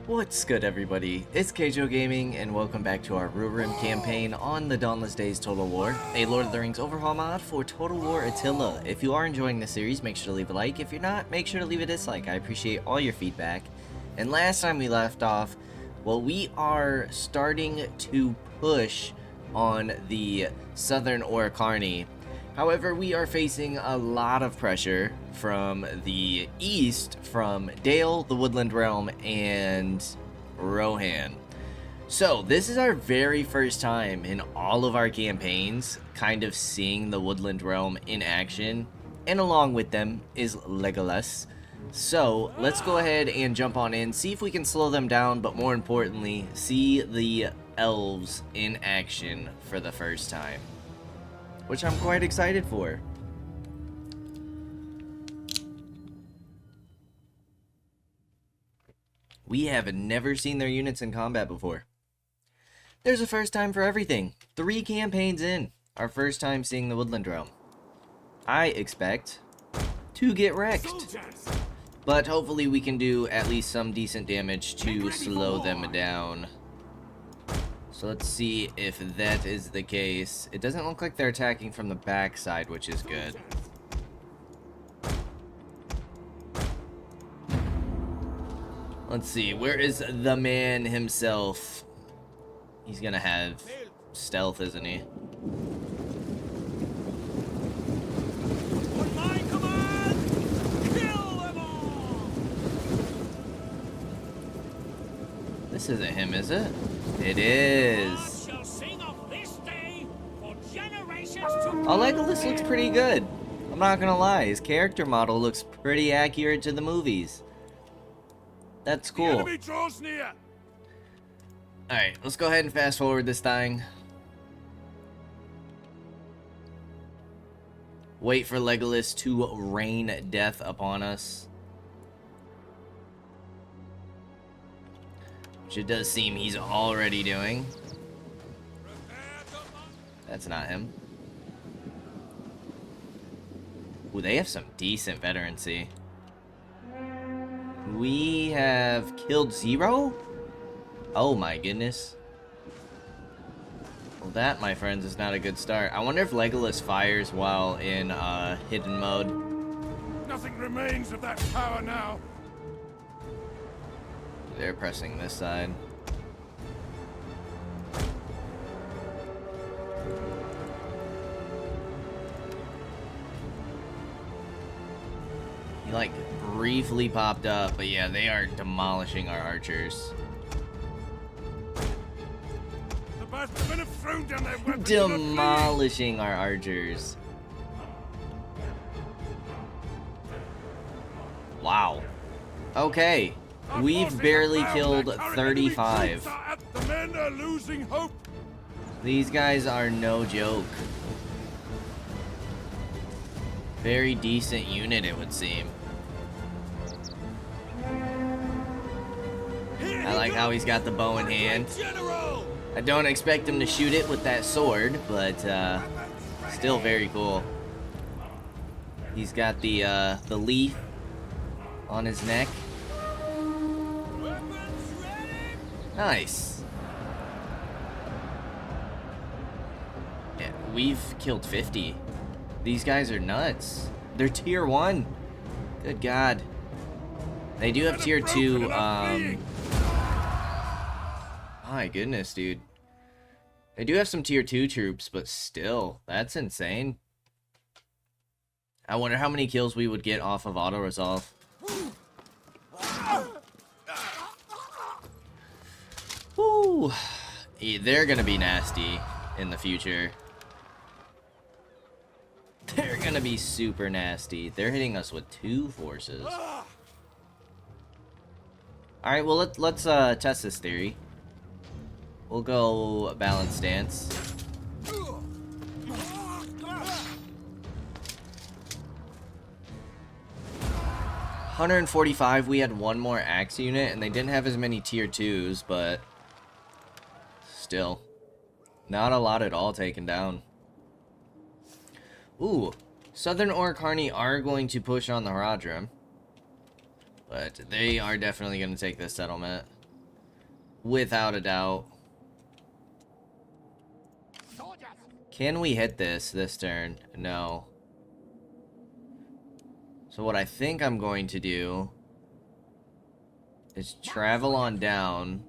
What's good, everybody? It's Kaige-O Gaming, and welcome back to our Rhurim campaign on the Dawnless Days Total War, a Lord of the Rings overhaul mod for Total War Attila. If you are enjoying the series, make sure to leave a like. If you're not, make sure to leave a dislike. I appreciate all your feedback. And last time we left off, well, we are starting to push on the southern Orcarni. However, we are facing a lot of pressure from the east, from Dale, the Woodland Realm, and Rohan. So, this is our very first time in all of our campaigns kind of seeing the Woodland Realm in action, and along with them is Legolas. So, let's go ahead and jump on in, see if we can slow them down, but more importantly, see the elves in action for the first time, which I'm quite excited for. We have never seen their units in combat before. There's a first time for everything. 3 campaigns in, our first time seeing the Woodland Realm. I expect to get wrecked, but hopefully we can do at least some decent damage to slow them down. So let's see if that is the case. It doesn't look like they're attacking from the backside, which is good. Let's see, where is the man himself? He's gonna have stealth, isn't he? On my command, kill them all! This isn't him, is it? It is. Shall sing of this day for generations to Oh, Legolas looks pretty good. I'm not gonna lie, his character model looks pretty accurate to the movies. That's The cool. enemy draws near. Alright, let's go ahead and fast forward this thing. Wait for Legolas to rain death upon us. Which it does seem he's already doing. That's not him. Ooh, they have some decent veterancy. We have killed 0? Oh my goodness. Well, that, my friends, is not a good start. I wonder if Legolas fires while in hidden mode. Nothing remains of that power now. They're pressing this side. He like briefly popped up, but yeah, they are demolishing our archers. The bastard have thrown down their weapons. Demolishing our archers. Wow. Okay. We've barely killed 35. The men are losing hope. These guys are no joke. Very decent unit, it would seem. I like how he's got the bow in hand. General. I don't expect him to shoot it with that sword, but still very cool. He's got the leaf on his neck. Weapons ready. Nice. Yeah, we've killed 50. These guys are nuts. They're tier 1. Good God. They do have tier 2, my goodness, dude. They do have some tier 2 troops, but still, that's insane. I wonder how many kills we would get off of auto-resolve. Woo! Yeah, they're gonna be nasty in the future. They're gonna be super nasty. They're hitting us with 2 forces. Alright, well, let's test this theory. We'll go balanced stance. 145, we had 1 more axe unit, and they didn't have as many tier 2s, but still, not a lot at all taken down. Ooh, Southern Orcarni are going to push on the Rhurim, but they are definitely going to take this settlement. Without a doubt. Soldiers! Can we hit this turn? No. So what I think I'm going to do is travel on down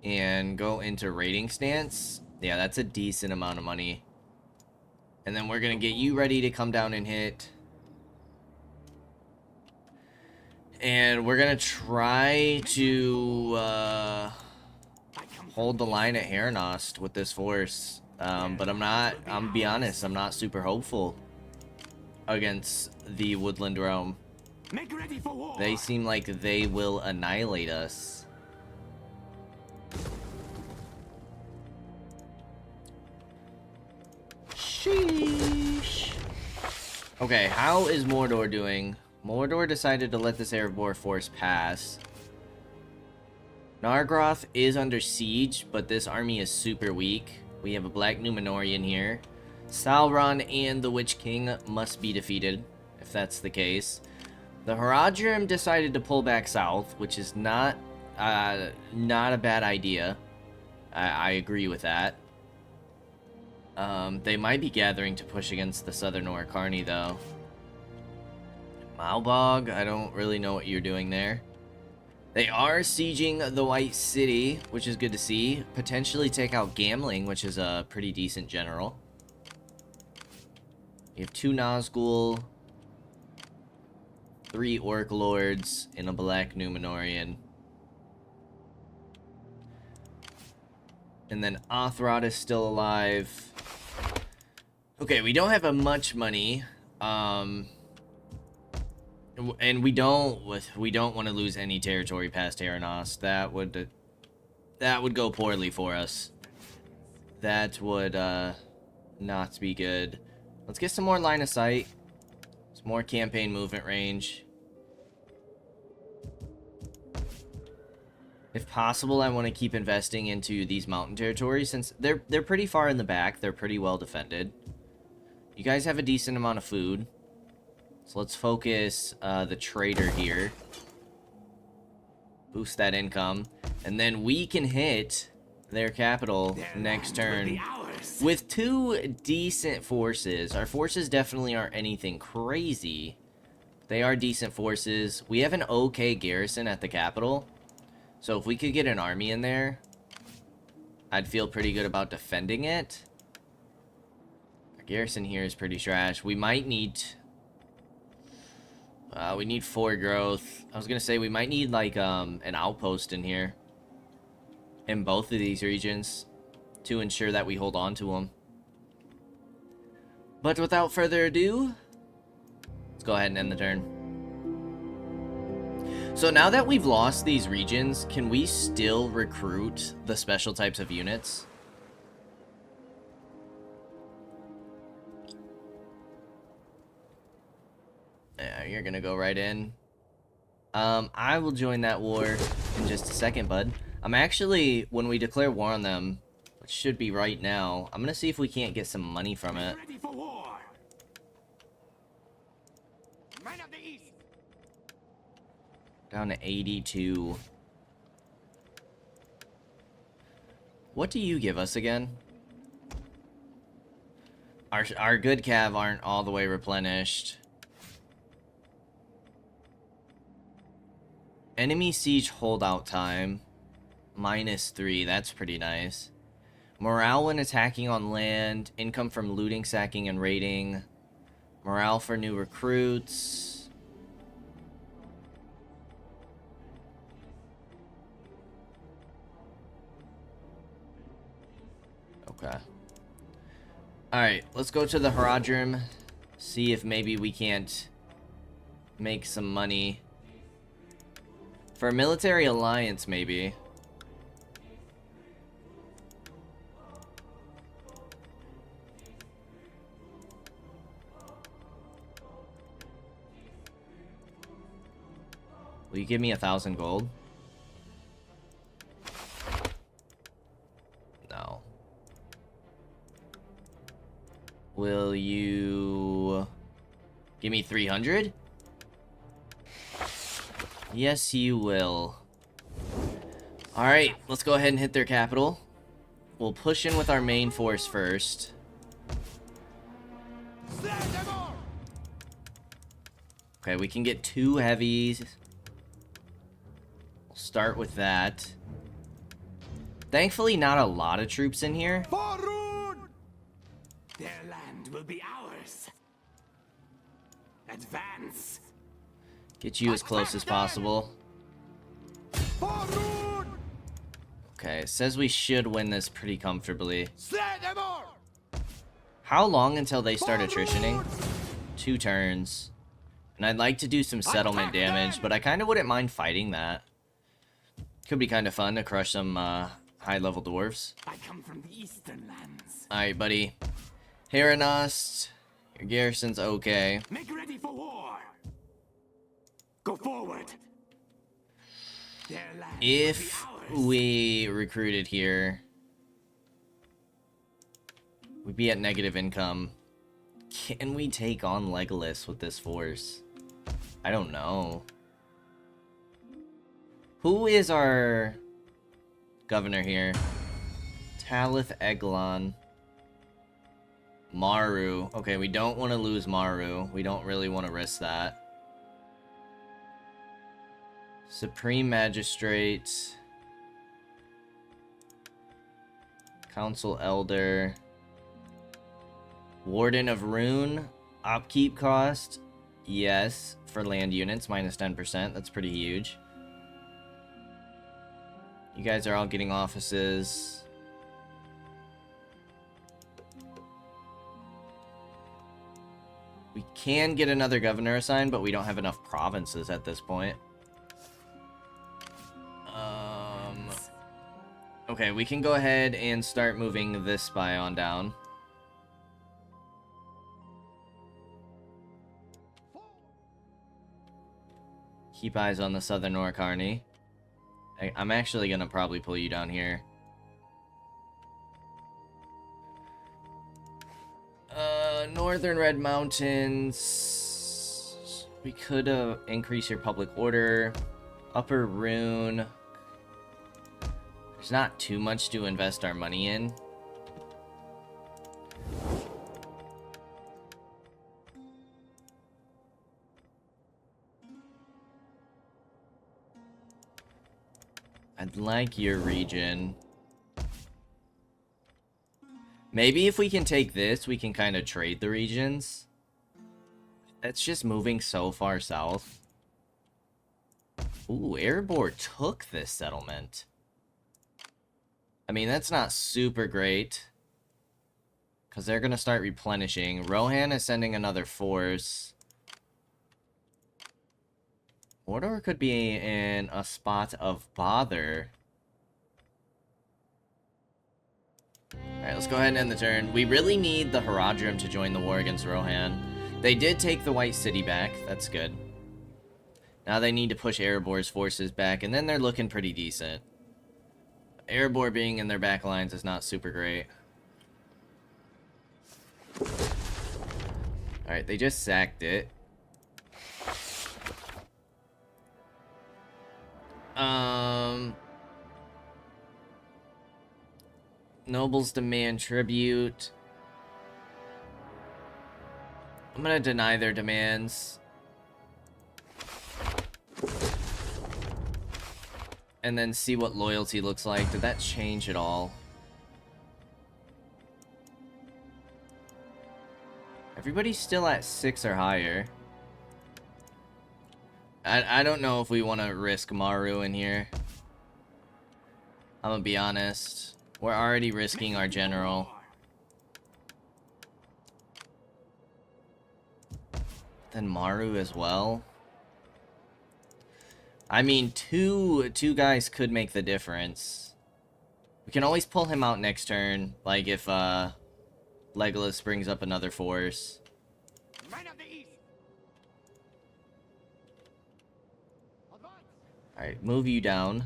and go into raiding stance. Yeah, that's a decent amount of money. And then we're going to get you ready to come down and hit. And we're going to try to hold the line at Heranost with this force. But I'm be honest, I'm not super hopeful against the Woodland Realm. Make ready for war! They seem like they will annihilate us. Sheesh. Okay, how is Mordor doing? Mordor decided to let this Erebor force pass. Nargroth is under siege, but this army is super weak. We have a Black Numenorian here. Sauron and the Witch King must be defeated, if that's the case. The Haradrim decided to pull back south, which is not a bad idea. I agree with that. They might be gathering to push against the Southern Orcarni, though. Malbog, I don't really know what you're doing there. They are sieging the White City, which is good to see. Potentially take out Gamling, which is a pretty decent general. You have 2 Nazgul, 3 Orc Lords, and a Black Numenorian. And then Othrod is still alive. Okay, we don't have much money. And we don't want to lose any territory past Heranost. That would go poorly for us. That would not be good. Let's get some more line of sight. Some more campaign movement range. If possible, I want to keep investing into these mountain territories since they're pretty far in the back. They're pretty well defended. You guys have a decent amount of food. So let's focus the trader here. Boost that income. And then we can hit their capital next turn with 2 decent forces. Our forces definitely aren't anything crazy. They are decent forces. We have an okay garrison at the capital. So if we could get an army in there, I'd feel pretty good about defending it. Our garrison here is pretty trash. We might need... we need 4 growth. I was gonna say we might need like an outpost in here. In both of these regions. To ensure that we hold on to them. But without further ado, let's go ahead and end the turn. So now that we've lost these regions, can we still recruit the special types of units? Yeah, you're gonna go right in. I will join that war in just a second, bud. I'm actually, when we declare war on them, which should be right now, I'm gonna see if we can't get some money from it. Ready for war! Men of the East! Down to 82. What do you give us again? Our good cav aren't all the way replenished. Enemy siege holdout time. -3. That's pretty nice. Morale when attacking on land. Income from looting, sacking, and raiding. Morale for new recruits. Okay. Alright, let's go to the Haradrim. See if maybe we can't make some money. For a military alliance, maybe. Will you give me 1,000 gold? No. Will you give me 300? Yes, you will. Alright, let's go ahead and hit their capital. We'll push in with our main force first. Okay, we can get 2 heavies. We'll start with that. Thankfully, not a lot of troops in here. Their land will be ours. Advance. Get you as close as possible. Okay, it says we should win this pretty comfortably. How long until they start attritioning? 2 turns. And I'd like to do some settlement damage, but I kind of wouldn't mind fighting that. Could be kind of fun to crush some high-level dwarves. I come from the eastern lands. Alright, buddy. Heranost, your garrison's okay. Make ready for war. Go forward. Their land If will be ours. we recruited here, we'd be at negative income. Can we take on Legolas with this force? I don't know. Who is our governor here? Talith Eglon. Maru. Okay, we don't want to lose Maru. We don't really want to risk that. Supreme Magistrate. Council Elder. Warden of Rhun. Upkeep cost. Yes, for land units, minus 10%. That's pretty huge. You guys are all getting offices. We can get another governor assigned, but we don't have enough provinces at this point. Okay, we can go ahead and start moving this spy on down. Keep eyes on the southern Orcarni. I'm actually gonna probably pull you down here. Northern Red Mountains. We could increase your public order. Upper Rhun. There's not too much to invest our money in. I'd like your region. Maybe if we can take this, we can kind of trade the regions. That's just moving so far south. Ooh, Erebor took this settlement. I mean, that's not super great. Because they're going to start replenishing. Rohan is sending another force. Mordor could be in a spot of bother. Alright, let's go ahead and end the turn. We really need the Haradrim to join the war against Rohan. They did take the White City back. That's good. Now they need to push Erebor's forces back, and then they're looking pretty decent. Erebor being in their back lines is not super great. Alright, they just sacked it. Nobles demand tribute. I'm gonna deny their demands. And then see what loyalty looks like. Did that change at all? Everybody's still at 6 or higher. I don't know if we want to risk Maru in here. I'm gonna be honest. We're already risking our general. Then Maru as well. I mean, two guys could make the difference. We can always pull him out next turn, like if Legolas brings up another force. Alright, move you down.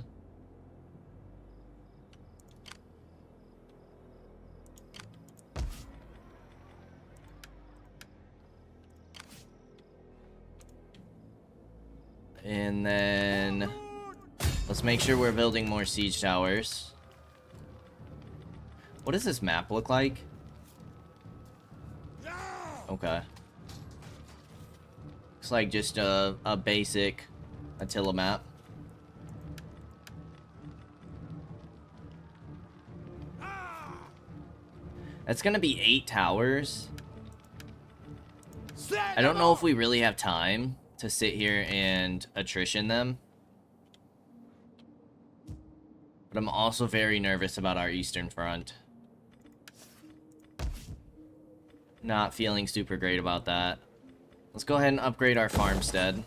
And then Let's make sure we're building more siege towers. What does this map look like? Okay. Looks like just a basic Attila map. That's gonna be 8 towers. I don't know if we really have time to sit here and attrition them. But I'm also very nervous about our Eastern Front. Not feeling super great about that. Let's go ahead and upgrade our farmstead.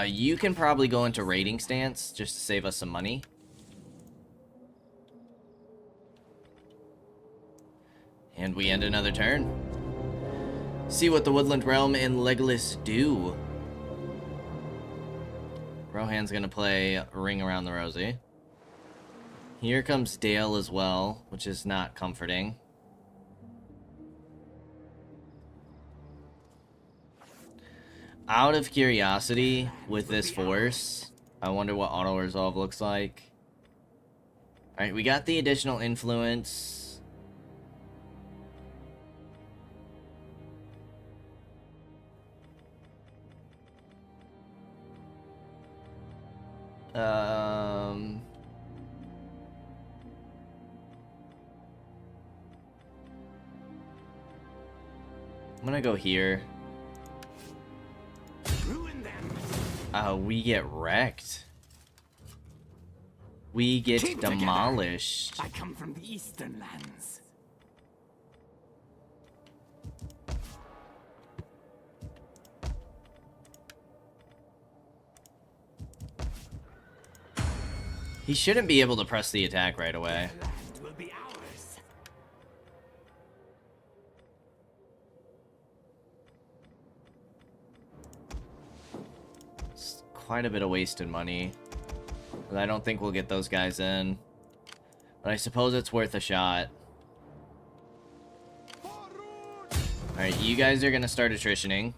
You can probably go into raiding stance just to save us some money. And we end another turn. See what the Woodland Realm and Legolas do. Rohan's gonna play Ring Around the Rosie. Here comes Dale as well, which is not comforting. Out of curiosity, with this force, I wonder what auto-resolve looks like. Alright, we got the additional influence. I'm gonna go here. Ruin them. We get wrecked. We get Keep demolished. Together. I come from the Eastern lands. He shouldn't be able to press the attack right away. The land will be ours. It's quite a bit of wasted money. But I don't think we'll get those guys in. But I suppose it's worth a shot. Alright, you guys are gonna start attritioning.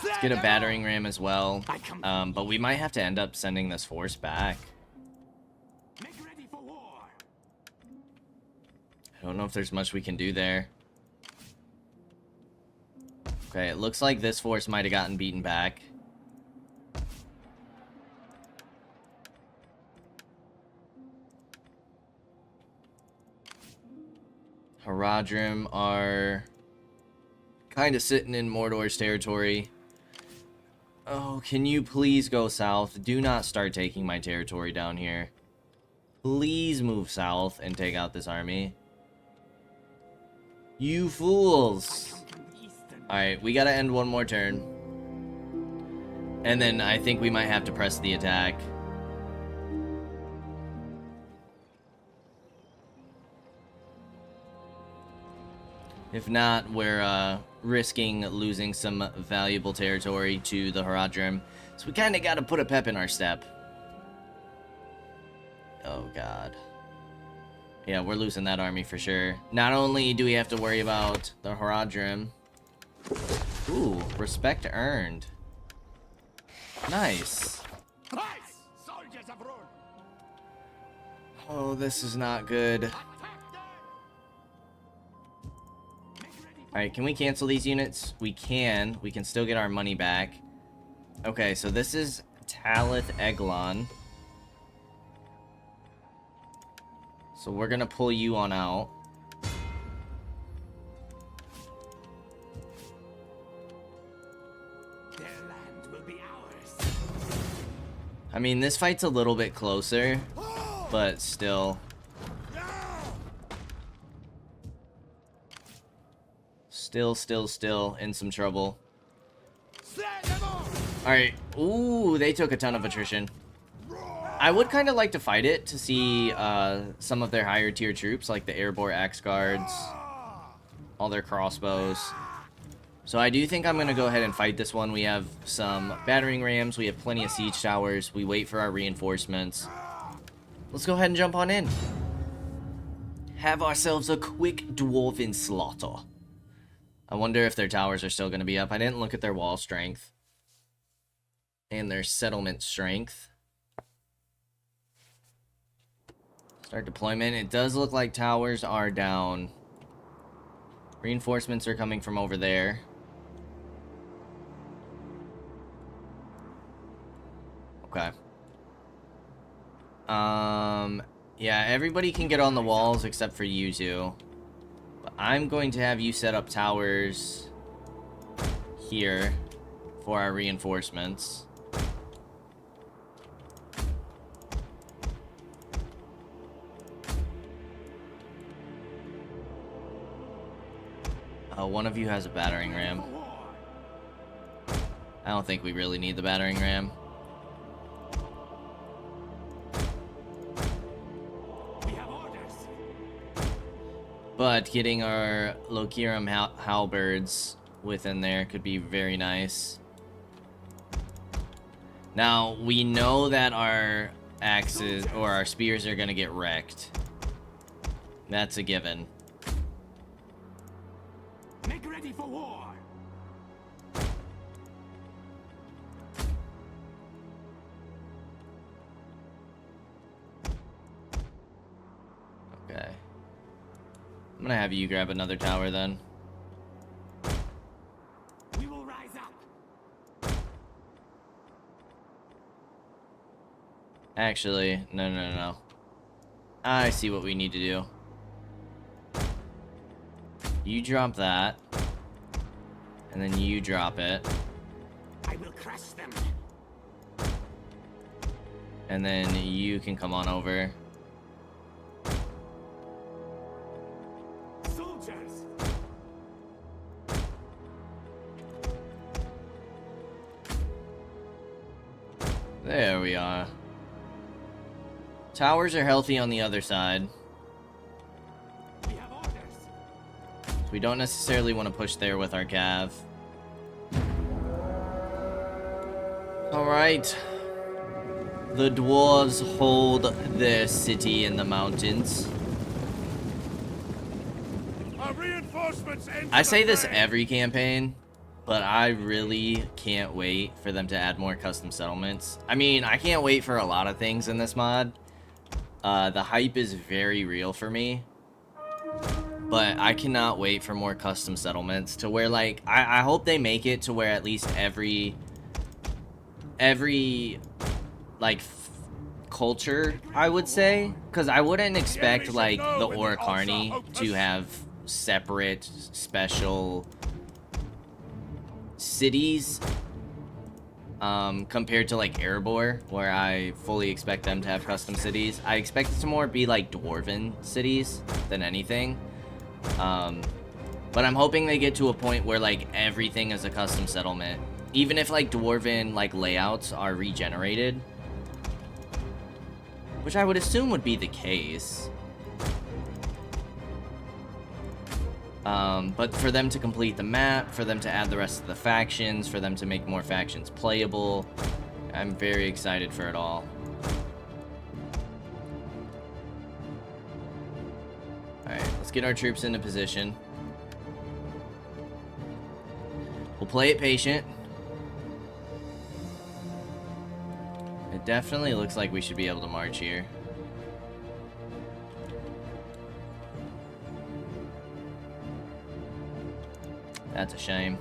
Let's get a battering ram as well. But we might have to end up sending this force back. Make ready for war. I don't know if there's much we can do there. Okay, it looks like this force might have gotten beaten back. Rhurim are kind of sitting in Mordor's territory. Oh, can you please go south? Do not start taking my territory down here. Please move south and take out this army. You fools! Alright, we gotta end one more turn. And then I think we might have to press the attack. If not, we're risking losing some valuable territory to the Rhurim. So we kind of got to put a pep in our step. Oh, God. Yeah, we're losing that army for sure. Not only do we have to worry about the Rhurim. Ooh, respect earned. Nice. Soldiers of Rhun. Oh, this is not good. Alright, can we cancel these units? We can. We can still get our money back. Okay, so this is Talith Eglon. So we're gonna pull you on out. Their land will be ours. I mean, this fight's a little bit closer, but still. Still in some trouble. Alright. Ooh, they took a ton of attrition. I would kind of like to fight it to see some of their higher tier troops, like the airborne axe guards, all their crossbows. So I do think I'm going to go ahead and fight this one. We have some battering rams. We have plenty of siege towers. We wait for our reinforcements. Let's go ahead and jump on in. Have ourselves a quick dwarven slaughter. I wonder if their towers are still going to be up. I didn't look at their wall strength and their settlement strength. Start deployment. It does look like towers are down. Reinforcements are coming from over there. Okay. Yeah, everybody can get on the walls except for you two. But I'm going to have you set up towers here for our reinforcements. One of you has a battering ram. I don't think we really need the battering ram. But getting our Rhurim halberds within there could be very nice. Now, we know that our axes or our spears are going to get wrecked. That's a given. Make ready for war. Okay. I'm gonna have you grab another tower then. We will rise up. Actually, no. I see what we need to do. You drop that. And then you drop it. I will crush them. And then you can come on over. Soldiers. There we are. Towers are healthy on the other side. We have orders. We don't necessarily want to push there with our cav. Alright. The dwarves hold their city in the mountains. Our reinforcements enter I say the this fray. every campaign, but I really can't wait for them to add more custom settlements. I mean, I can't wait for a lot of things in this mod. The hype is very real for me. But I cannot wait for more custom settlements to where, like, I hope they make it to where at least every like, culture, I would say. Because I wouldn't expect, like, the Orocarni to have separate, special cities compared to, like, Erebor, where I fully expect them to have custom cities. I expect it to more be, like, dwarven cities than anything. But I'm hoping they get to a point where, like, everything is a custom settlement. Even if, like, dwarven, like, layouts are regenerated. Which I would assume would be the case. But for them to complete the map, for them to add the rest of the factions, for them to make more factions playable, I'm very excited for it all. Alright, let's get our troops into position. We'll play it patient. It definitely looks like we should be able to march here. That's a shame.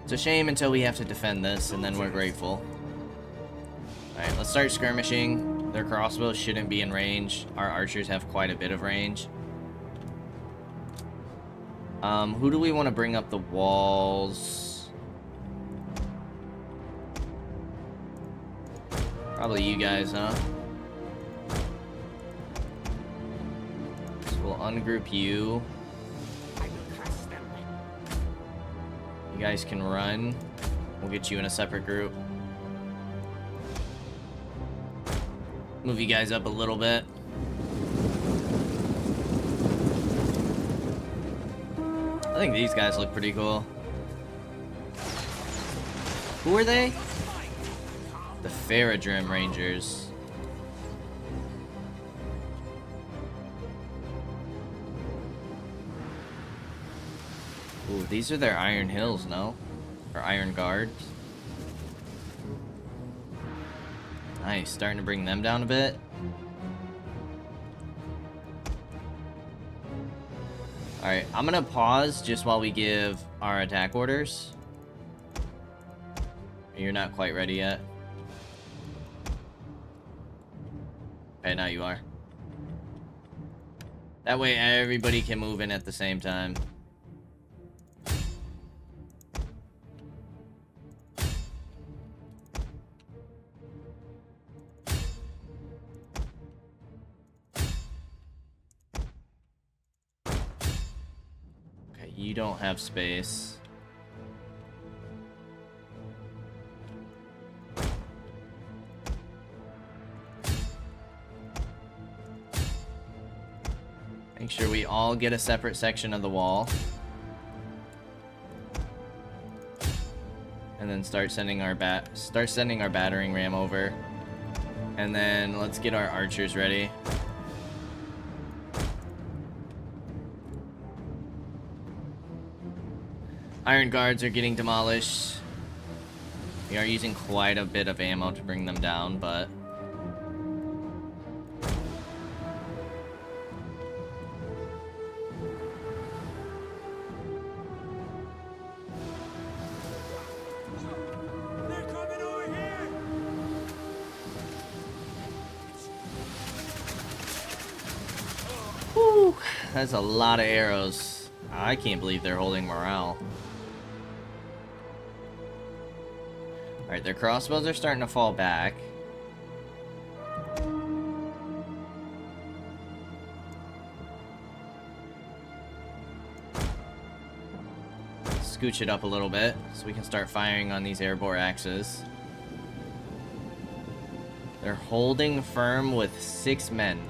It's a shame until we have to defend this, and then we're grateful. Alright, let's start skirmishing. Their crossbows shouldn't be in range. Our archers have quite a bit of range. Who do we want to bring up the walls? Probably you guys, huh? So we'll ungroup you. You guys can run. We'll get you in a separate group. Move you guys up a little bit. I think these guys look pretty cool. Who are they? The Rhurim Rangers. Ooh, these are their Iron Hills, no? Or Iron Guards. Nice, starting to bring them down a bit. Alright, I'm gonna pause just while we give our attack orders. You're not quite ready yet. Okay, now you are. That way everybody can move in at the same time. Okay, you don't have space. Make sure we all get a separate section of the wall. And then start sending our battering ram over. And then let's get our archers ready. Iron guards are getting demolished. We are using quite a bit of ammo to bring them down, but whew, that's a lot of arrows. I can't believe they're holding morale. Alright, their crossbows are starting to fall back. Scooch it up a little bit so we can start firing on these airborne axes. They're holding firm with 6 men.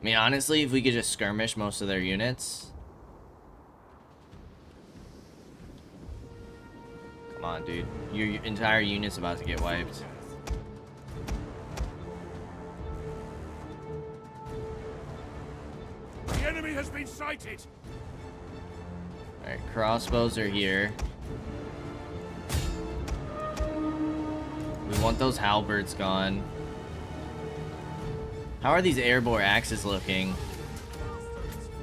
I mean, honestly, if we could just skirmish most of their units. Come on, dude. Your entire unit's about to get wiped. The enemy has been sighted. Alright, crossbows are here. We want those halberds gone. How are these airborne axes looking?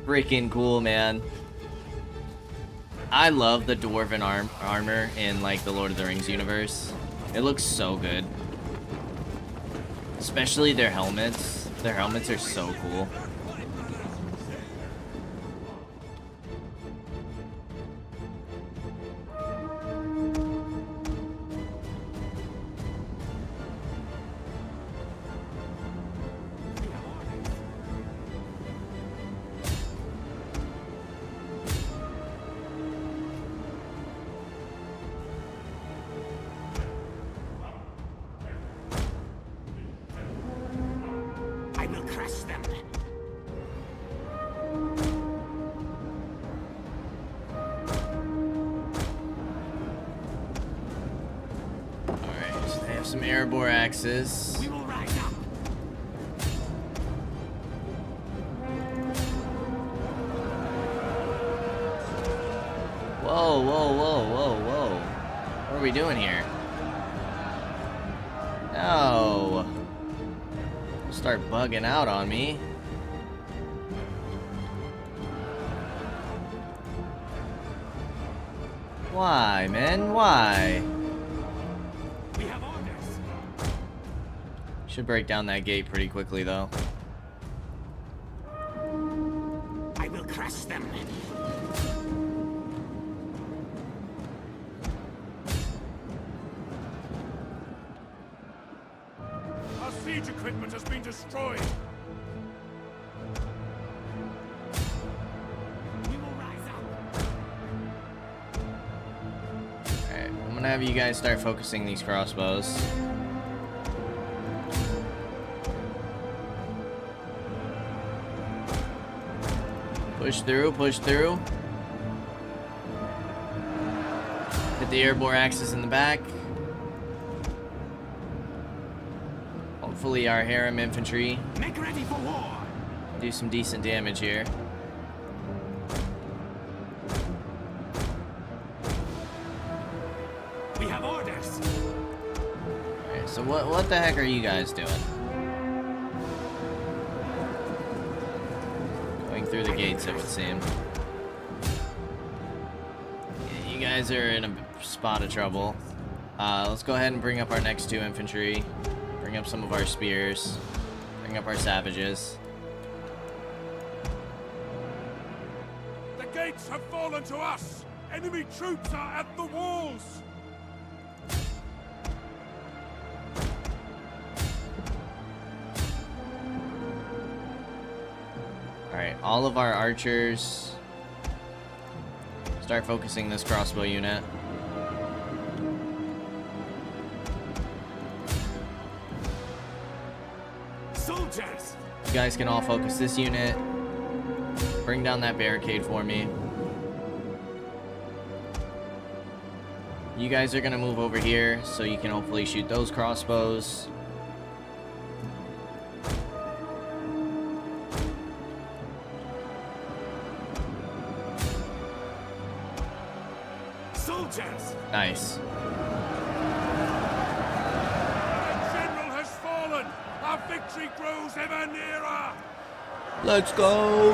Freaking cool, man. I love the dwarven armor in like the Lord of the Rings universe. It looks so good. Especially their helmets. Their helmets are so cool. I will crush them. Alright, so they have some airborne axes. We will rise up. Whoa, whoa, whoa, whoa, whoa. What are we doing here? No. Start bugging out on me. Why, man? Why? We have orders. Should break down that gate pretty quickly, though. I will crush them. Our siege equipment has been destroyed. We will rise up. Alright, I'm gonna have you guys start focusing these crossbows. Push through, push through. Hit the airborne axes in the back. Hopefully our harem infantry Make ready for war. do some decent damage here. orders. Alright, so what the heck are you guys doing? Going through the gates, it would seem. Yeah, you guys are in a spot of trouble. Let's go ahead and bring up our next 2 infantry. Bring up some of our spears. Bring up our savages. The gates have fallen to us. Enemy troops are at the walls. Alright, all of our archers. Start focusing this crossbow unit. Soldiers! You guys can all focus this unit. Bring down that barricade for me. You guys are gonna move over here so you can hopefully shoot those crossbows. Soldiers! Nice. The general has fallen. Our victory grows ever nearer. Let's go!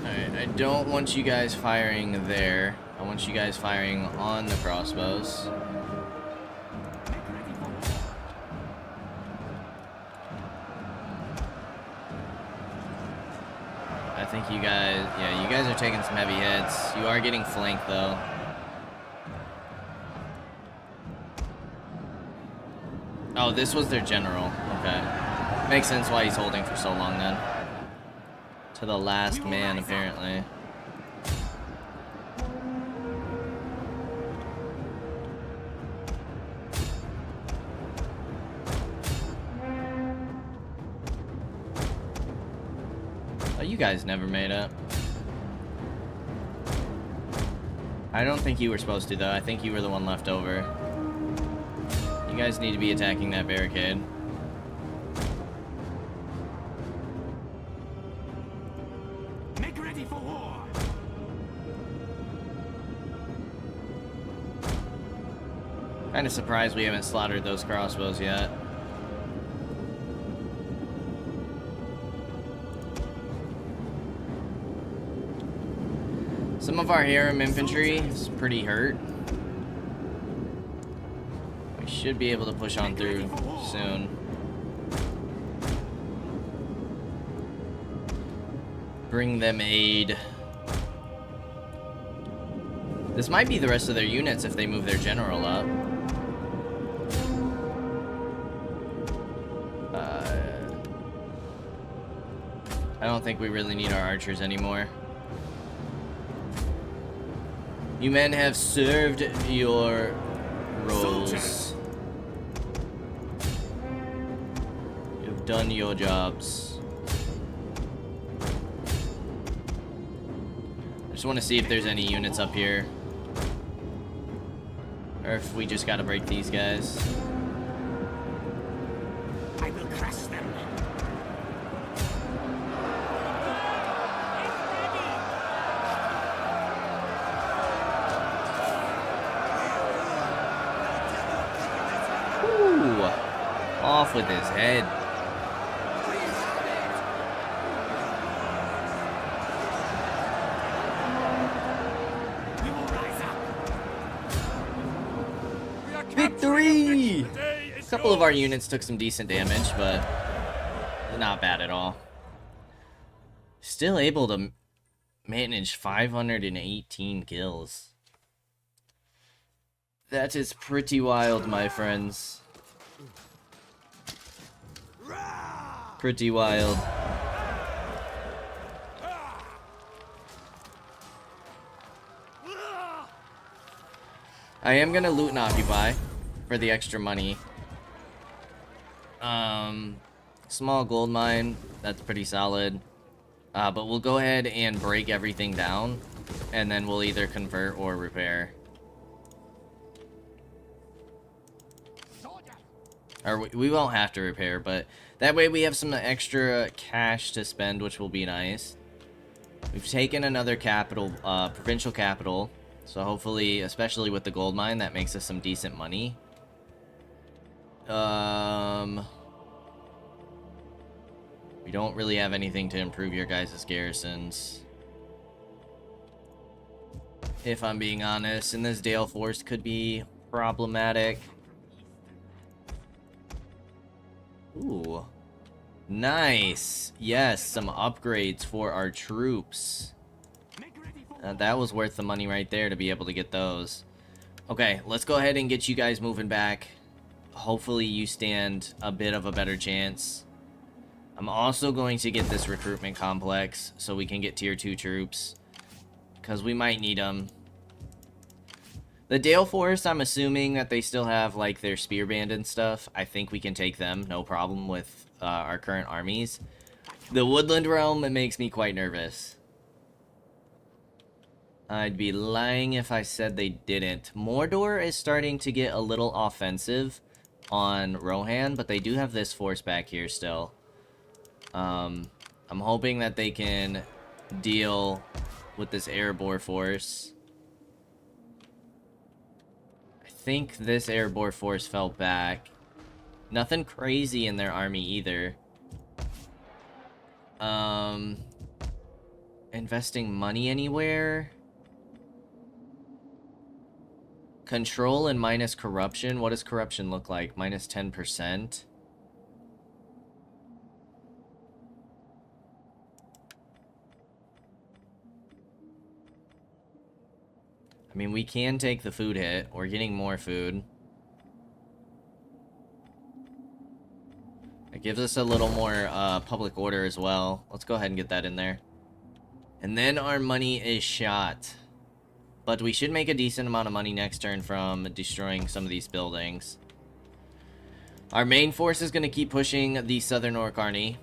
Alright, I don't want you guys firing there. I want you guys firing on the crossbows. I think you guys, yeah, you guys are taking some heavy hits. You are getting flanked though. Oh, this was their general. Okay. Makes sense why he's holding for so long then. To the last man, apparently. Oh, you guys never made it. I don't think you were supposed to, though. I think you were the one left over. You guys need to be attacking that barricade. Make ready for war. Kind of surprised we haven't slaughtered those crossbows yet. Some of our Rhurim infantry is pretty hurt. We should be able to push on through soon. Bring them aid. This might be the rest of their units if they move their general up. I don't think we really need our archers anymore. You men have served your roles. You've done your jobs. I just want to see if there's any units up here. Or if we just gotta break these guys. I will crush them. Ooh, off with his head. We will rise up. Victory! A couple of our units took some decent damage, but not bad at all. Still able to manage 518 kills. That is pretty wild, my friends. Pretty wild. I am gonna loot and occupy for the extra money. Small gold mine, that's pretty solid. But we'll go ahead and break everything down, and then we'll either convert or repair. Or we won't have to repair, but that way we have some extra cash to spend, which will be nice. We've taken another capital, provincial capital, So hopefully, especially with the gold mine, that makes us some decent money. We don't really have anything to improve your guys' garrisons, if I'm being honest, and this Dale Force could be problematic. Ooh. Nice. Yes, some upgrades for our troops. That was worth the money right there to be able to get those. Okay, let's go ahead and get you guys moving back. Hopefully you stand a bit of a better chance. I'm also going to get this recruitment complex so we can get tier 2 troops, because we might need them. The Dale Force, I'm assuming that they still have like their spear band and stuff. I think we can take them, no problem with our current armies. The Woodland Realm, it makes me quite nervous. I'd be lying if I said they didn't. Mordor is starting to get a little offensive on Rohan, but they do have this force back here still. I'm hoping that they can deal with this Erebor force. I think this Erebor force fell back. Nothing crazy in their army either. Investing money anywhere? Control and minus corruption. What does corruption look like? Minus 10%. I mean, we can take the food hit. We're getting more food. It gives us a little more public order as well. Let's go ahead and get that in there. And then our money is shot. But we should make a decent amount of money next turn from destroying some of these buildings. Our main force is going to keep pushing the Southern Orc Army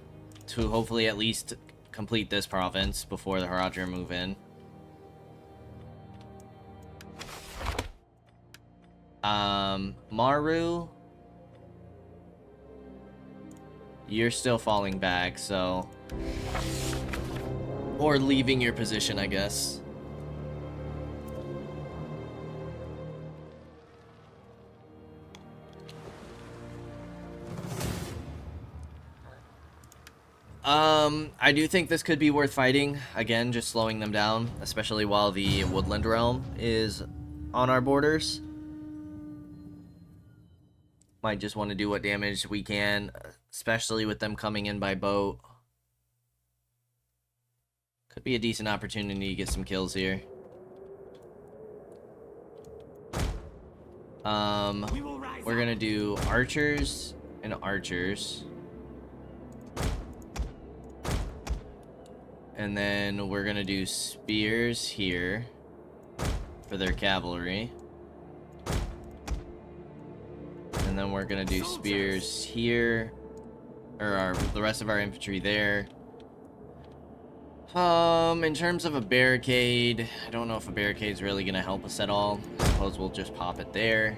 to hopefully at least complete this province before the Haradrim move in. Maru, you're still falling back, so... Or leaving your position, I guess. I do think this could be worth fighting. Again, just slowing them down, especially while the Woodland Realm is on our borders. Might just want to do what damage we can, especially with them coming in by boat. Could be a decent opportunity to get some kills here. We're gonna do archers and archers. And then we're gonna do spears here for their cavalry. And then we're gonna do spears here, or the rest of our infantry there. In terms of a barricade, I don't know if a barricade's really gonna help us at all. I suppose we'll just pop it there.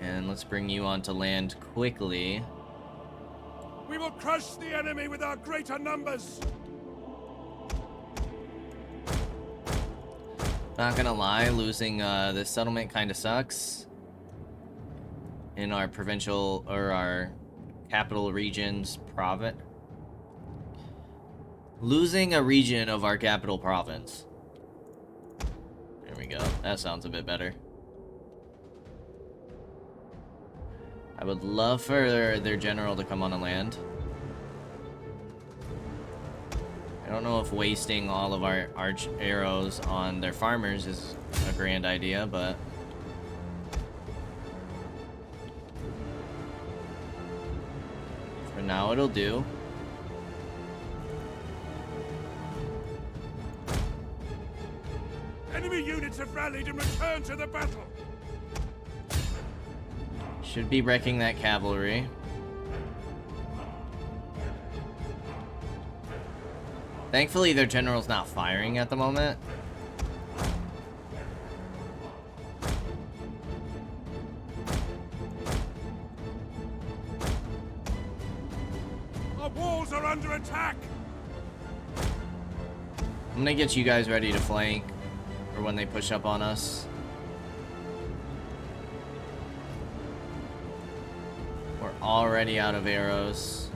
And let's bring you onto land quickly. We will crush the enemy with our greater numbers. Not gonna lie, losing this settlement kind of sucks. In our provincial, or our capital region's province. Losing a region of our capital province. There we go. That sounds a bit better. I would love for their general to come on the land. I don't know if wasting all of our arch arrows on their farmers is a grand idea, but... for now it'll do. Enemy units have rallied and returned to the battle. Should be wrecking that cavalry. Thankfully, their general's not firing at the moment. Our walls are under attack. I'm gonna get you guys ready to flank for when they push up on us. We're already out of arrows.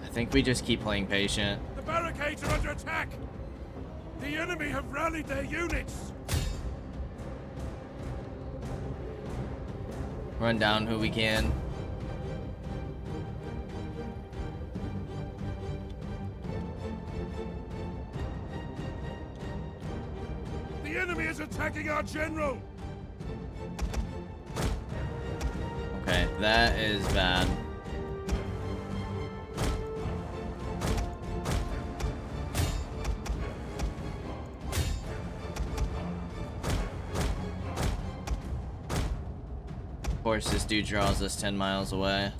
I think we just keep playing patient. The barricades are under attack! The enemy have rallied their units! Run down who we can. The enemy is attacking our general! Okay, that is bad. Of course, this dude draws us 10 miles away.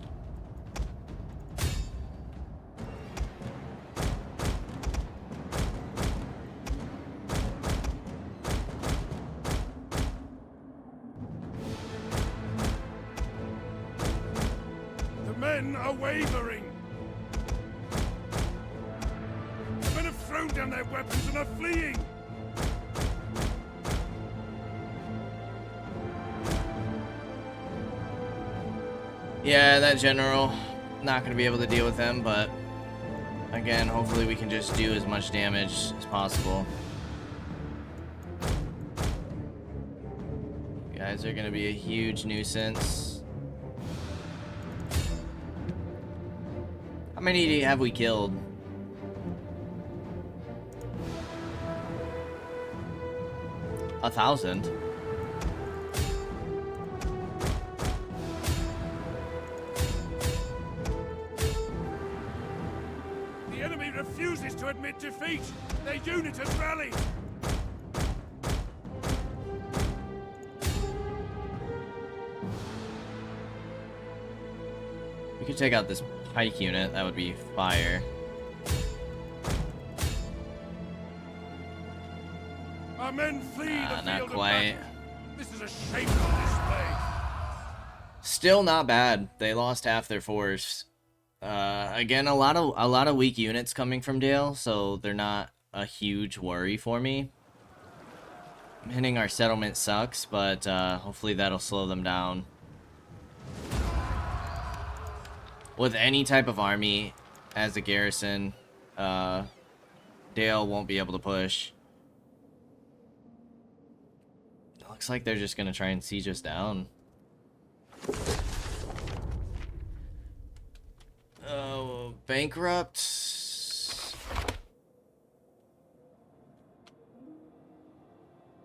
The men are wavering! The men have thrown down their weapons and are fleeing! Yeah, that general, not going to be able to deal with him, but again, hopefully we can just do as much damage as possible. You guys are going to be a huge nuisance. How many have we killed? A 1,000. The enemy refuses to admit defeat! Their unit has rallied! We could take out this pike unit, that would be fire. Our men flee the Not field of quite. battle. This is a shameful display. Still not bad. They lost half their force. Again, a lot of weak units coming from Dale, so they're not a huge worry for me. Hitting our settlement sucks, but hopefully that'll slow them down. With any type of army as a garrison, Dale won't be able to push. Looks like they're just gonna try and siege us down. Oh, bankrupt.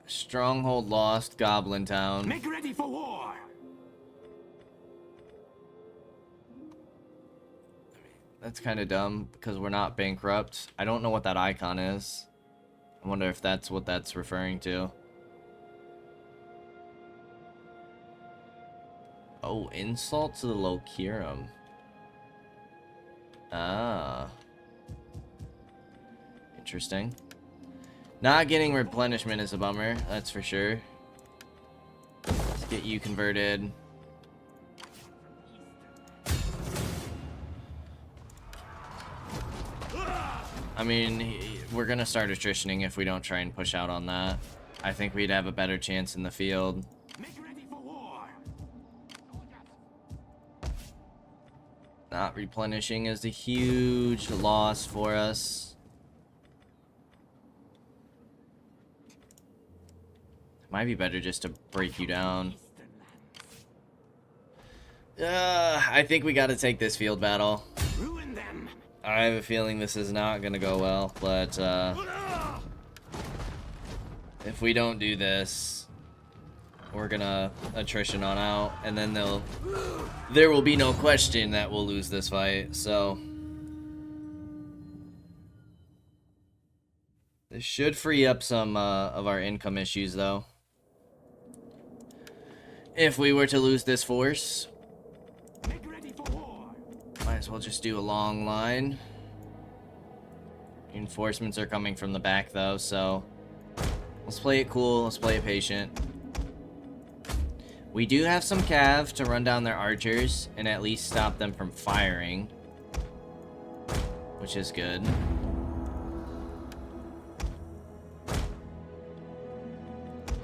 Stronghold lost, Goblin Town. Make ready for war. That's kind of dumb because we're not bankrupt. I don't know what that icon is. I wonder if that's what that's referring to. Oh, insult to the Locurum. Ah. Interesting. Not getting replenishment is a bummer, that's for sure. Let's get you converted. I mean, we're gonna start attritioning if we don't try and push out on that. I think we'd have a better chance in the field. Make ready for war. Not replenishing is a huge loss for us. Might be better just to break you down. I think we gotta take this field battle. Ruin them. I have a feeling this is not gonna go well, but if we don't do this, we're gonna attrition on out, and then there will be no question that we'll lose this fight. So this should free up some of our income issues, though. If we were to lose this force, Make ready for war. might as well just do a long line. Reinforcements are coming from the back, though, so let's play it cool, let's play it patient. We do have some cav to run down their archers and at least stop them from firing, which is good.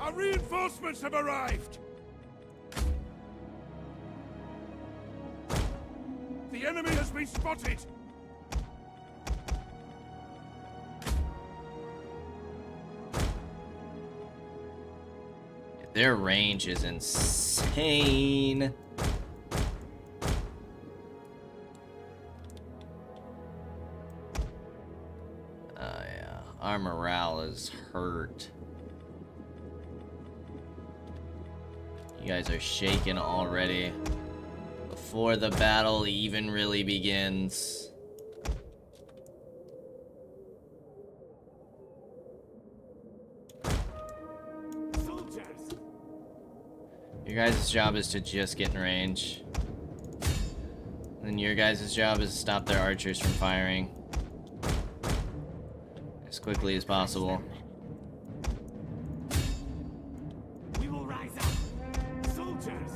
Our reinforcements have arrived! The enemy has been spotted! Their range is insane. Yeah, our morale is hurt. You guys are shaken already before the battle even really begins. Your guys' job is to just get in range. And your guys' job is to stop their archers from firing as quickly as possible. We will rise up. Soldiers.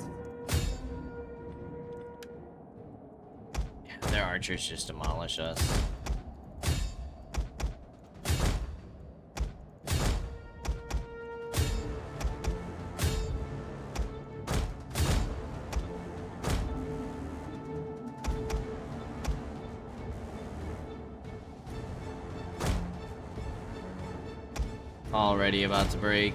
Yeah, their archers just demolish us. Already about to break.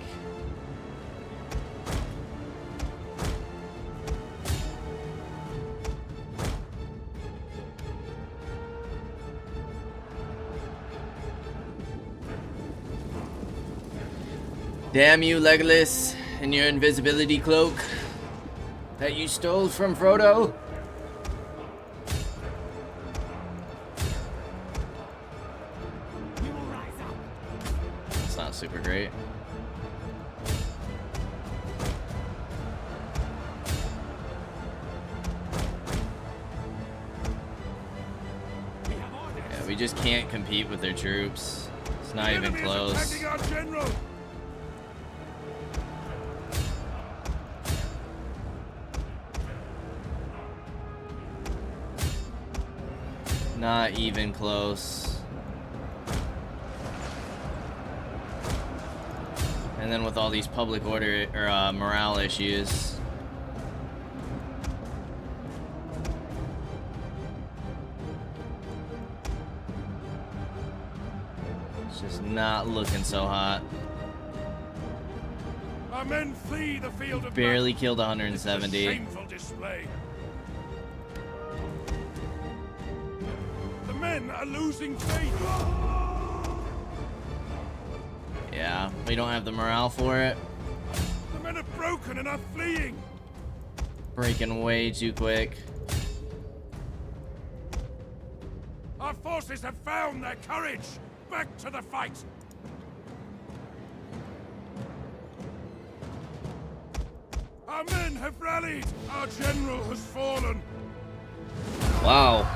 Damn you, Legolas, and your invisibility cloak that you stole from Frodo. We will rise up. It's not super great. We have orders. Yeah, we just can't compete with their troops. It's not even The enemy is close. attacking our general! Not even close. And then with all these public order or morale issues, it's just not looking so hot. Our men flee the field of Barely killed battle. 170. It's a shameful display. The men are losing faith. Yeah, we don't have the morale for it. The men are broken and are fleeing. Breaking way too quick. Our forces have found their courage. Back to the fight. Our men have rallied. Our general has fallen. Wow.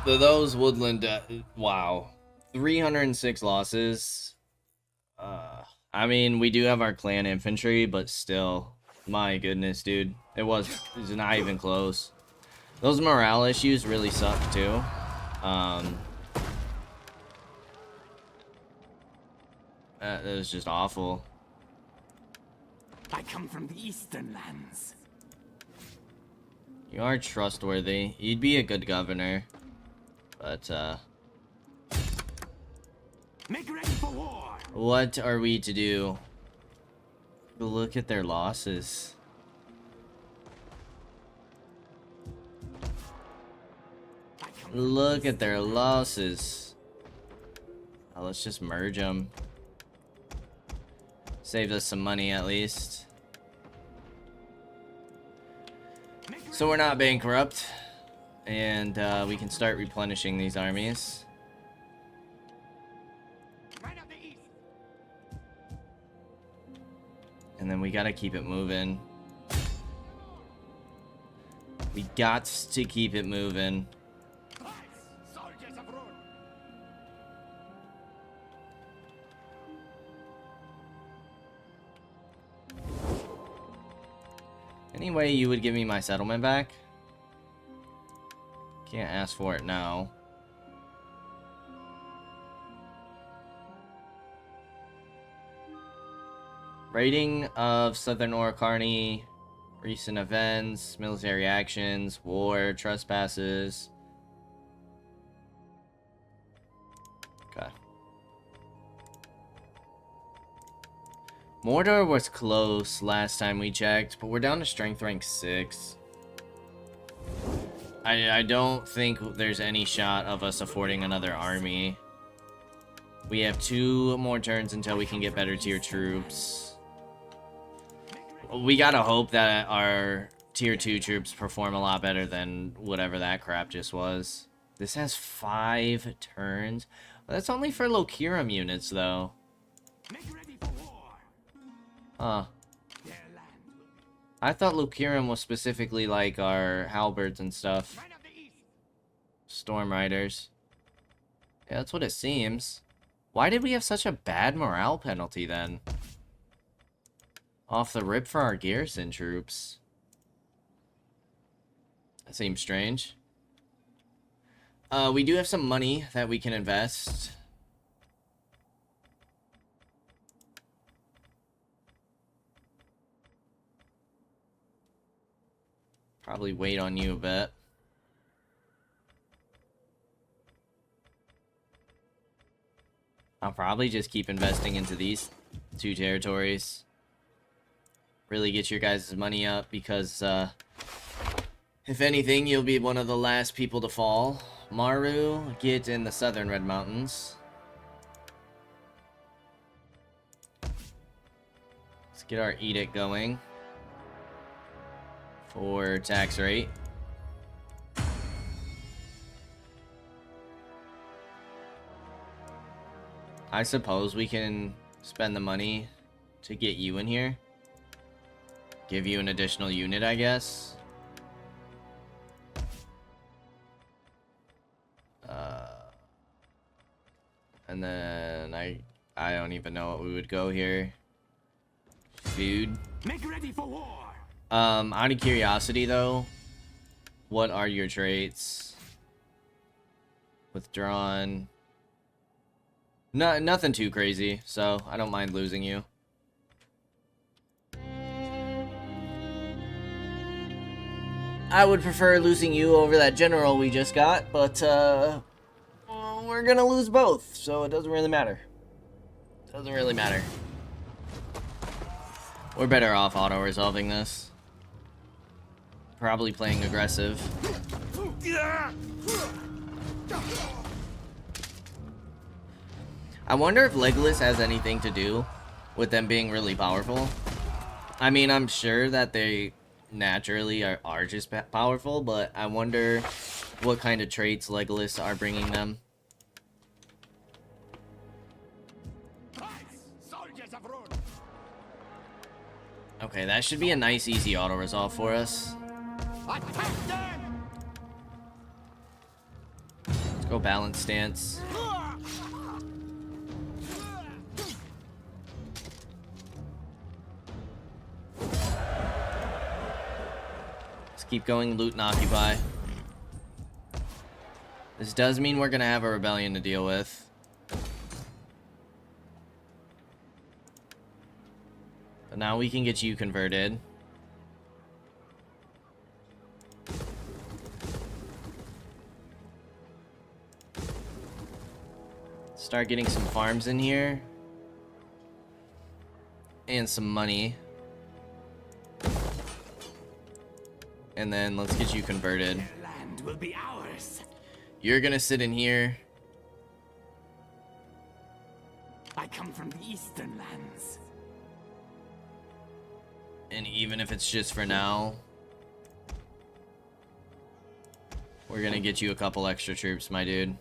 Those woodland, wow. 306 losses. I mean, we do have our clan infantry, but still, my goodness, dude. It's not even close. Those morale issues really suck, too. That was just awful. I come from the eastern lands. You are trustworthy. You'd be a good governor. But, Make ready for war. what are we to do? Look at their losses. Look at their losses. Oh, let's just merge them. Saved us some money at least. So we're not bankrupt. And we can start replenishing these armies. Right up the east. And then we gotta keep it moving. We got to keep it moving. Soldiers of Rhun. And Any way you would give me my settlement back? Can't ask for it now. Rating of Southern Orocarni, recent events, military actions, war, trespasses. Okay. Mordor was close last time we checked, but we're down to strength rank 6. I don't think there's any shot of us affording another army. We have 2 more turns until we can get better tier troops. We gotta hope that our tier 2 troops perform a lot better than whatever that crap just was. This has 5 turns. Well, that's only for Rhurim units, though. Huh. I thought Rhurim was specifically like our halberds and stuff. Storm Riders. Yeah, that's what it seems. Why did we have such a bad morale penalty then? Off the rip for our garrison troops. That seems strange. We do have some money that we can invest. Probably wait on you a bit. I'll probably just keep investing into these 2 territories. Really get your guys' money up because, if anything, you'll be one of the last people to fall. Maru, get in the southern Red Mountains. Let's get our edict going for tax rate. I suppose we can spend the money to get you in here. Give you an additional unit, I guess. And then I don't even know what we would go here. Food. Make ready for war. Out of curiosity though, what are your traits? Withdrawn. No, nothing too crazy, so I don't mind losing you. I would prefer losing you over that general we just got, but we're gonna lose both, so it doesn't really matter. Doesn't really matter. We're better off auto-resolving this. Probably playing aggressive. I wonder if Legolas has anything to do with them being really powerful. I mean, I'm sure that they naturally are just powerful, but I wonder what kind of traits Legolas are bringing them. Okay, that should be a nice, easy auto-resolve for us. Let's go balance stance. Let's keep going, loot and occupy. This does mean we're gonna have a rebellion to deal with. But now we can get you converted. Start getting some farms in here. And some money. And then let's get you converted. Their land will be ours. You're gonna sit in here. I come from the eastern lands. And even if it's just for now, we're gonna get you a couple extra troops, my dude.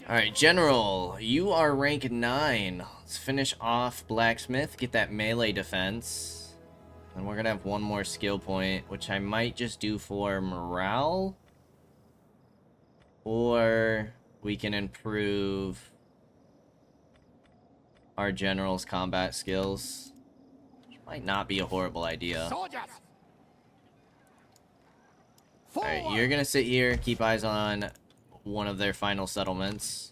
Alright, General, you are rank 9. Let's finish off Blacksmith, get that melee defense. And we're gonna have one more skill point, which I might just do for morale. Or we can improve our general's combat skills. Might not be a horrible idea. Soldiers! Alright, Forward! you're gonna sit here, keep eyes on one of their final settlements.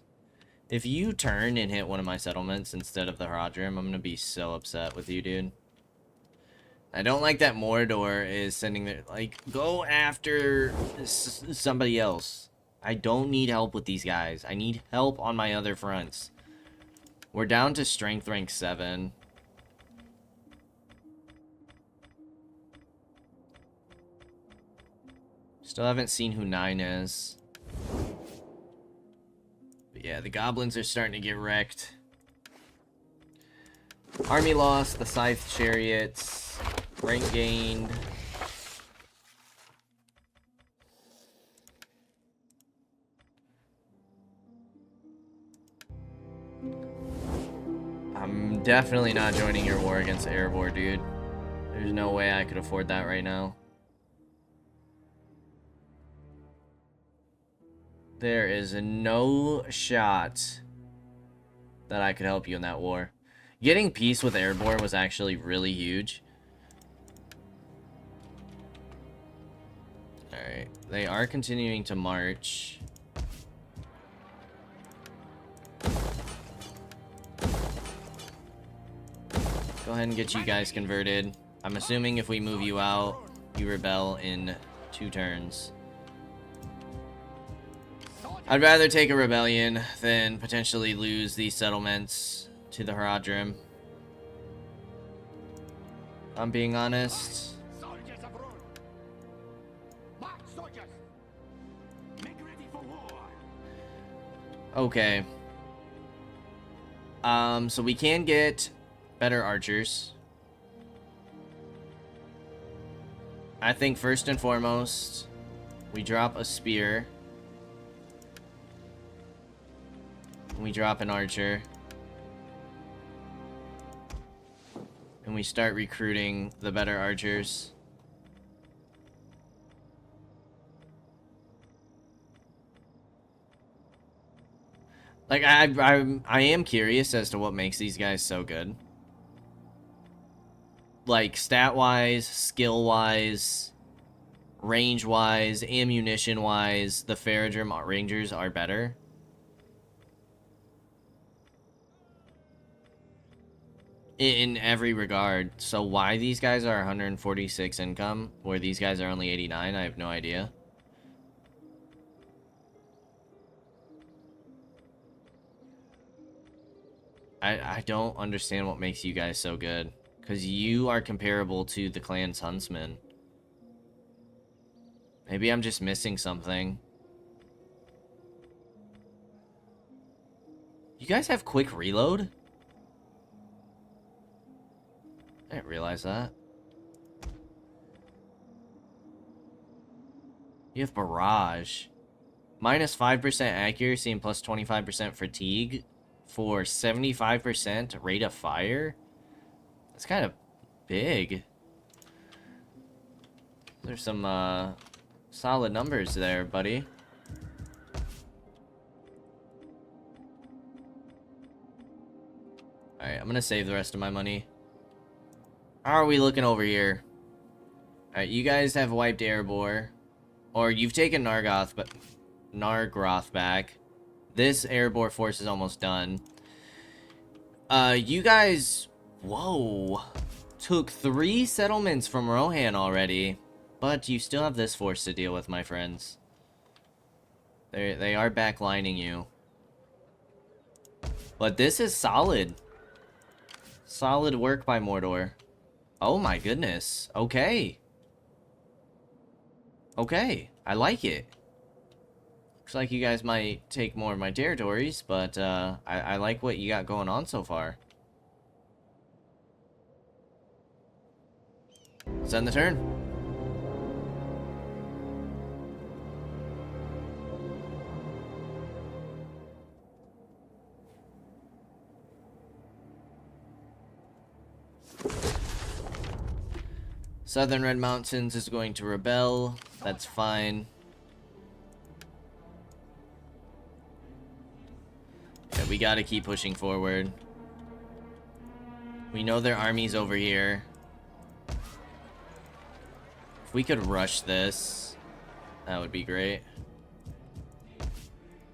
If you turn and hit one of my settlements instead of the Rhurim, I'm gonna be so upset with you, dude. I don't like that Mordor is sending their... Like, go after somebody else. I don't need help with these guys. I need help on my other fronts. We're down to strength rank 7. Still haven't seen who 9 is. But yeah, the goblins are starting to get wrecked. Army lost, the scythe chariots, rank gained. I'm definitely not joining your war against Erebor, dude. There's no way I could afford that right now. There is no shot that I could help you in that war. Getting peace with Erebor was actually really huge. Alright, they are continuing to march. Go ahead and get you guys converted. I'm assuming if we move you out, you rebel in 2 turns. I'd rather take a rebellion than potentially lose these settlements to the Rhurim. I'm being honest. Soldiers of Rhun! March, soldiers! Make ready for war! Okay. So we can get better archers. I think first and foremost, we drop a spear. We drop an archer. And we start recruiting the better archers. Like, I am curious as to what makes these guys so good. Like, stat-wise, skill-wise, range-wise, ammunition-wise, the Faradrim Rangers are better. In every regard. So why these guys are 146 income, where these guys are only 89, I have no idea. I don't understand what makes you guys so good. Because you are comparable to the clan's huntsman. Maybe I'm just missing something. You guys have quick reload? I didn't realize that. You have barrage. Minus 5% accuracy and plus 25% fatigue for 75% rate of fire? That's kind of big. There's some solid numbers there, buddy. Alright, I'm gonna save the rest of my money. How are we looking over here? Alright, you guys have wiped Erebor. Or you've taken Nargoth back. This Erebor force is almost done. You guys... Whoa. Took 3 settlements from Rohan already. But you still have this force to deal with, my friends. They are backlining you. But this is solid. Solid work by Mordor. Oh my goodness. Okay. Okay. I like it. Looks like you guys might take more of my territories, but I like what you got going on so far. Send the turn. Southern Red Mountains is going to rebel. That's fine. Yeah, we gotta keep pushing forward. We know their army's over here. we could rush this, that would be great.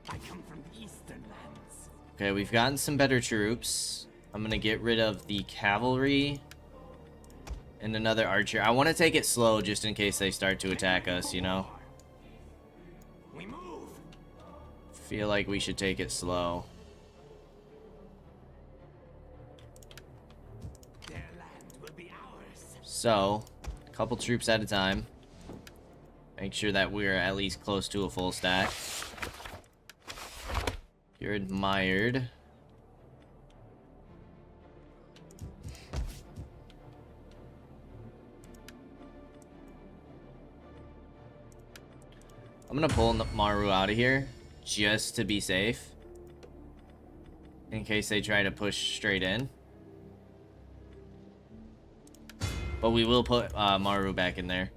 I come from the eastern lands. Okay, we've gotten some better troops. I'm gonna get rid of the cavalry and another archer. I want to take it slow just in case they start to attack us, you know? We move. Feel like we should take it slow. Their land will be ours. So, a couple troops at a time. Make sure that we're at least close to a full stack. You're admired. I'm gonna pull Maru out of here just to be safe, in case they try to push straight in. But we will put Maru back in there.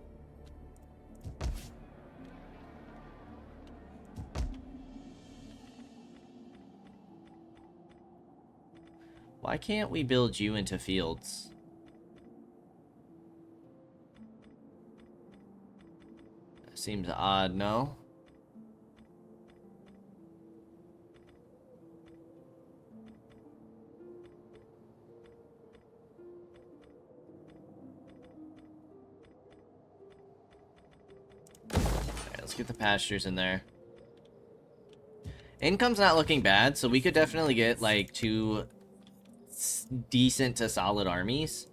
Why can't we build you into fields? Seems odd, no? Okay, let's get the pastures in there. Income's not looking bad, so we could definitely get like 2 decent to solid armies,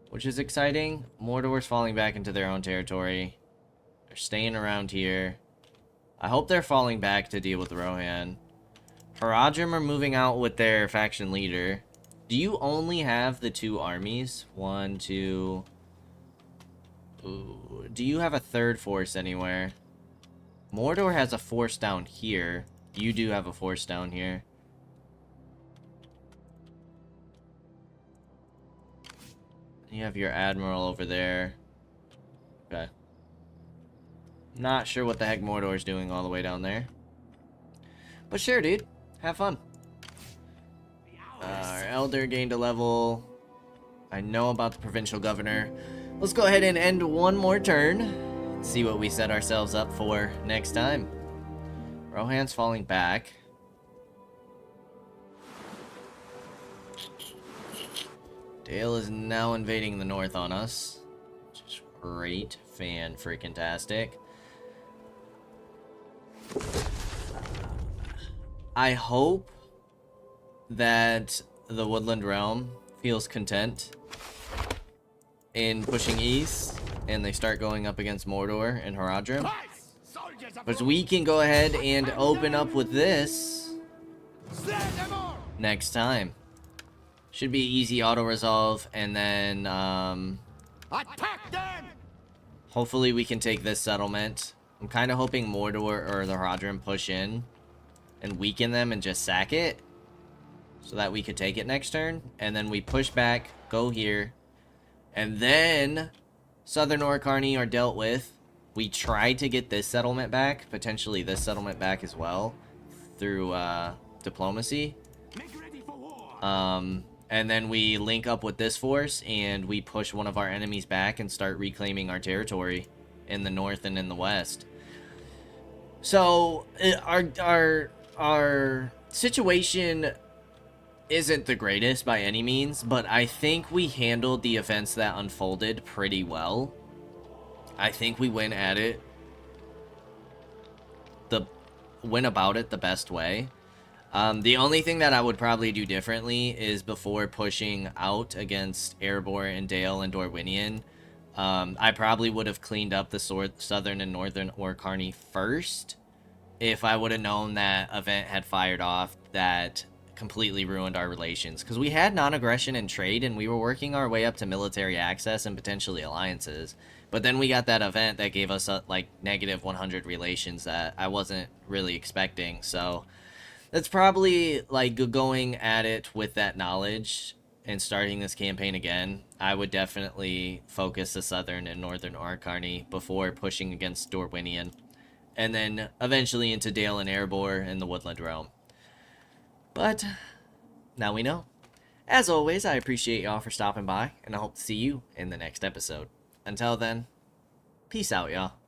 which is exciting. Mordor's falling back into their own territory. They're staying around here. I hope they're falling back to deal with Rohan. Haradrim are moving out with their faction leader. Do you only have the 2 armies? 1, 2... Ooh. Do you have a 3rd force anywhere? Mordor has a force down here. You do have a force down here. You have your admiral over there. Okay. Not sure what the heck Mordor's doing all the way down there. But sure, dude. Have fun. Our elder gained a level. I know about the provincial governor. Let's go ahead and end one more turn. See what we set ourselves up for next time. Rohan's falling back. Dale is now invading the north on us. Which is great. Fan-freaking-tastic. I hope that the Woodland Realm feels content in pushing east and they start going up against Mordor and Haradrim. But we can go ahead and open up with this next time. Should be easy auto-resolve, and then Attack them! hopefully we can take this settlement. I'm kind of hoping Mordor or the Haradrim push in and weaken them and just sack it, so that we could take it next turn. And then we push back, go here, and then Southern Orcarni are dealt with. We try to get this settlement back, potentially this settlement back as well, through diplomacy. Make ready for war. And then we link up with this force and we push one of our enemies back and start reclaiming our territory in the north and in the west. So our situation isn't the greatest by any means, but I think we handled the events that unfolded pretty well. I think we went about it the best way. The only thing that I would probably do differently is before pushing out against Erebor and Dale and Dorwinion, I probably would have cleaned up the Southern and Northern Orcarni first. If I would have known that event had fired off, that completely ruined our relations. Because we had non-aggression and trade, and we were working our way up to military access and potentially alliances. But then we got that event that gave us like negative 100 relations that I wasn't really expecting. So that's probably like going at it with that knowledge and starting this campaign again. I would definitely focus the Southern and Northern Orcarni before pushing against Dorwinion, and then eventually into Dale and Erebor and the Woodland Realm. But now we know. As always, I appreciate y'all for stopping by, and I hope to see you in the next episode. Until then, Peace out, y'all.